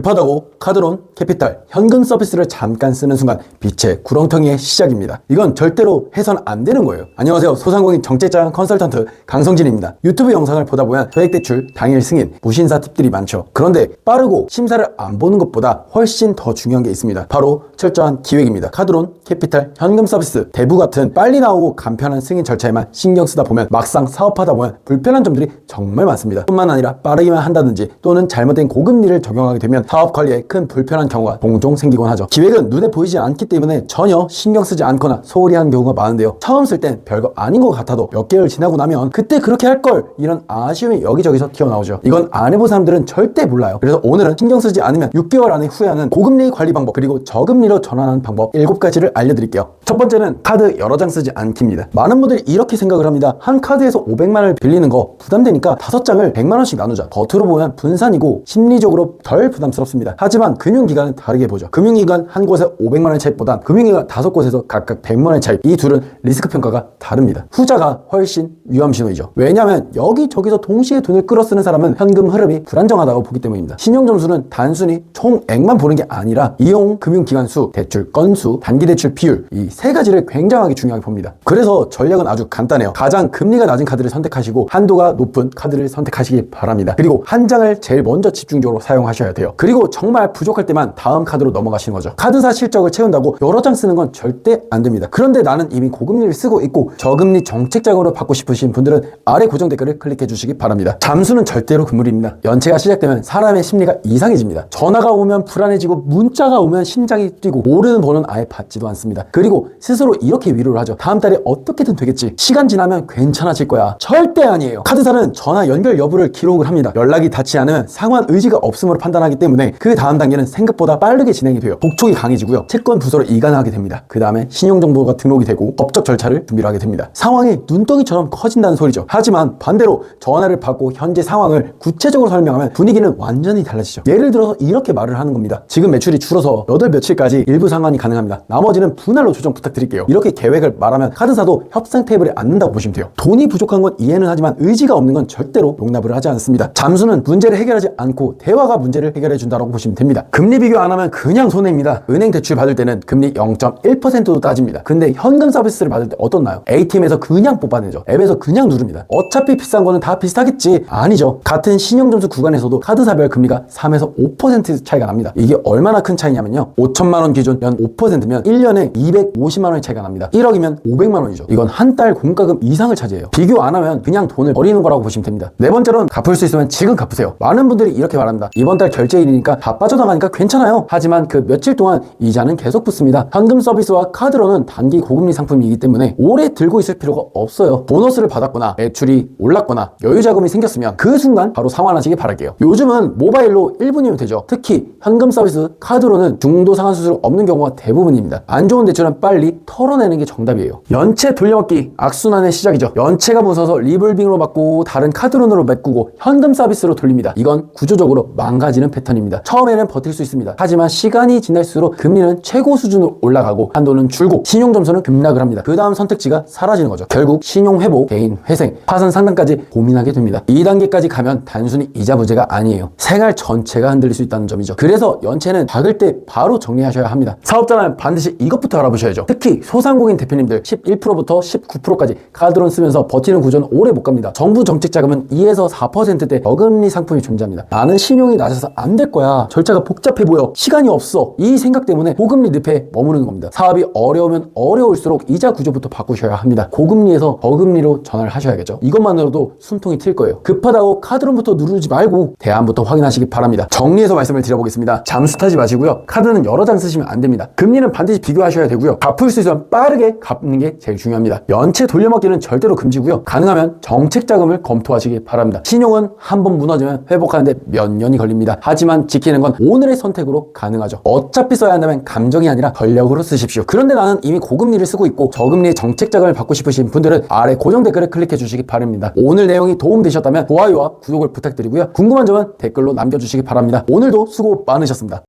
급하다고 카드론, 캐피탈, 현금 서비스를 잠깐 쓰는 순간 빛의 구렁텅이의 시작입니다. 이건 절대로 해선 안 되는 거예요. 안녕하세요. 소상공인 정책자랑 컨설턴트 강성진입니다. 유튜브 영상을 보다 보면 소액대출, 당일 승인, 무신사 팁들이 많죠. 그런데 빠르고 심사를 안 보는 것보다 훨씬 더 중요한 게 있습니다. 바로 철저한 기획입니다. 카드론, 캐피탈, 현금 서비스, 대부 같은 빨리 나오고 간편한 승인 절차에만 신경 쓰다 보면 막상 사업하다 보면 불편한 점들이 정말 많습니다. 뿐만 아니라 빠르기만 한다든지 또는 잘못된 고금리를 적용하게 되면 사업 관리에 큰 불편한 경우가 종종 생기곤 하죠. 기획은 눈에 보이지 않기 때문에 전혀 신경 쓰지 않거나 소홀히 하는 경우가 많은데요. 처음 쓸 땐 별거 아닌 것 같아도 몇 개월 지나고 나면 그때 그렇게 할 걸, 이런 아쉬움이 여기저기서 튀어나오죠. 이건 안 해본 사람들은 절대 몰라요. 그래서 오늘은 신경 쓰지 않으면 6개월 안에 후회하는 고금리 관리 방법, 그리고 저금리로 전환하는 방법 7가지를 알려드릴게요. 첫 번째는 카드 여러 장 쓰지 않기입니다. 많은 분들이 이렇게 생각을 합니다. 한 카드에서 500만 원을 빌리는 거 부담되니까 5장을 100만 원씩 나누자. 겉으로 보면 분산이고 심리적으로 덜 부담스럽습니다. 하지만 금융기관은 다르게 보죠. 금융기관 한 곳에 500만 원의 차입보단 금융기관 5곳에서 각각 100만 원의 차입, 이 둘은 리스크 평가가 다릅니다. 후자가 훨씬 위험 신호이죠. 왜냐하면 여기저기서 동시에 돈을 끌어 쓰는 사람은 현금 흐름이 불안정하다고 보기 때문입니다. 신용점수는 단순히 총액만 보는 게 아니라 이용 금융기관 수, 대출 건수, 단기대출 비율, 이 세 가지를 굉장하게 중요하게 봅니다. 그래서 전략은 아주 간단해요. 가장 금리가 낮은 카드를 선택하시고 한도가 높은 카드를 선택하시기 바랍니다. 그리고 한 장을 제일 먼저 집중적으로 사용하셔야 돼요. 그리고 정말 부족할 때만 다음 카드로 넘어가시는 거죠. 카드사 실적을 채운다고 여러 장 쓰는 건 절대 안 됩니다. 그런데 나는 이미 고금리를 쓰고 있고 저금리 정책자금으로 받고 싶으신 분들은 아래 고정 댓글을 클릭해 주시기 바랍니다. 잠수는 절대로 금물입니다. 연체가 시작되면 사람의 심리가 이상해집니다. 전화가 오면 불안해지고 문자가 오면 심장이 뛰고 모르는 번호는 아예 받지도 않습니다. 그리고 스스로 이렇게 위로를 하죠. 다음 달에 어떻게든 되겠지. 시간 지나면 괜찮아질 거야. 절대 아니에요. 카드사는 전화 연결 여부를 기록을 합니다. 연락이 닿지 않으면 상환 의지가 없음으로 판단하기 때문에 그 다음 단계는 생각보다 빠르게 진행이 돼요. 독촉이 강해지고요. 채권 부서로 이관하게 됩니다. 그 다음에 신용정보가 등록이 되고 법적 절차를 준비를 하게 됩니다. 상황이 눈덩이처럼 커진다는 소리죠. 하지만 반대로 전화를 받고 현재 상황을 구체적으로 설명하면 분위기는 완전히 달라지죠. 예를 들어서 이렇게 말을 하는 겁니다. 지금 매출이 줄어서 몇 월 며칠까지 일부 상환이 가능합니다. 나머지는 분할로 조정 부탁드릴게요. 이렇게 계획을 말하면 카드사도 협상 테이블에 앉는다고 보시면 돼요. 돈이 부족한 건 이해는 하지만 의지가 없는 건 절대로 용납을 하지 않습니다. 잠수는 문제를 해결하지 않고 대화가 문제를 해결해 준다고 보시면 됩니다. 금리 비교 안 하면 그냥 손해입니다. 은행 대출 받을 때는 금리 0.1%도 따집니다. 근데 현금 서비스를 받을 때 어떻나요? ATM에서 그냥 뽑아내죠. 앱에서 그냥 누릅니다. 어차피 비싼 거는 다 비슷하겠지. 아니죠. 같은 신용점수 구간에서도 카드사별 금리가 3에서 5% 차이가 납니다. 이게 얼마나 큰 차이냐면요. 5천만 원 기준 연 5%면 1년에 250만 원의 차이가 납니다. 1억이면 500만 원이죠. 이건 한 달 공과금 이상을 차지해요. 비교 안 하면 그냥 돈을 버리는 거라고 보시면 됩니다. 네 번째로는 갚을 수 있으면 지금 갚으세요. 많은 분들이 이렇게 말합니다. 이번 달 결제일이니까 다 빠져나가니까 괜찮아요. 하지만 그 며칠 동안 이자는 계속 붙습니다. 현금 서비스와 카드로는 단기 고금리 상품이기 때문에 오래 들고 있을 필요가 없어요. 보너스를 받았거나 매출이 올랐거나 여유 자금이 생겼으면 그 순간 바로 상환하시기 바랄게요. 요즘은 모바일로 1분이면 되죠. 특히 현금 서비스, 카드로는 중도 상환 수수료 없는 경우가 대부분입니다. 안 좋은 대출은 빨리 털어내는 게 정답이에요. 연체 돌려받기 악순환의 시작이죠. 연체가 무서워서 리볼빙으로 받고 다른 카드론으로 메꾸고 현금 서비스로 돌립니다. 이건 구조적으로 망가지는 패턴입니다. 처음에는 버틸 수 있습니다. 하지만 시간이 지날수록 금리는 최고 수준으로 올라가고 한도는 줄고 신용점수는 급락을 합니다. 그 다음 선택지가 사라지는 거죠. 결국 신용회복, 개인 회생, 파산 상담까지 고민하게 됩니다. 2단계까지 가면 단순히 이자 부재가 아니에요. 생활 전체가 흔들릴 수 있다는 점이죠. 그래서 연체는 박을 때 바로 정리하셔야 합니다. 사업자는 반드시 이것부터 알아보셔야죠. 특히 소상공인 대표님들 11%부터 19%까지 카드론 쓰면서 버티는 구조는 오래 못 갑니다. 정부 정책 자금은 2에서 4%대 저금리 상품이 존재합니다. 나는 신용이 낮아서 안 될 거야. 절차가 복잡해 보여. 시간이 없어. 이 생각 때문에 고금리 늪에 머무르는 겁니다. 사업이 어려우면 어려울수록 이자 구조부터 바꾸셔야 합니다. 고금리에서 저금리로 전환을 하셔야겠죠. 이것만으로도 숨통이 트일 거예요. 급하다고 카드론부터 누르지 말고 대안부터 확인하시기 바랍니다. 정리해서 말씀을 드려보겠습니다. 잠수 타지 마시고요. 카드는 여러 장 쓰시면 안 됩니다. 금리는 반드시 비교하셔야 되고요. 갚을 수 있으면 빠르게 갚는 게 제일 중요합니다. 연체 돌려먹기는 절대로 금지고요. 가능하면 정책 자금을 검토하시기 바랍니다. 신용은 한번 무너지면 회복하는데 몇 년이 걸립니다. 하지만 지키는 건 오늘의 선택으로 가능하죠. 어차피 써야 한다면 감정이 아니라 전력으로 쓰십시오. 그런데 나는 이미 고금리를 쓰고 있고 저금리의 정책 자금을 받고 싶으신 분들은 아래 고정 댓글을 클릭해 주시기 바랍니다. 오늘 내용이 도움되셨다면 좋아요와 구독을 부탁드리고요. 궁금한 점은 댓글로 남겨주시기 바랍니다. 오늘도 수고 많으셨습니다.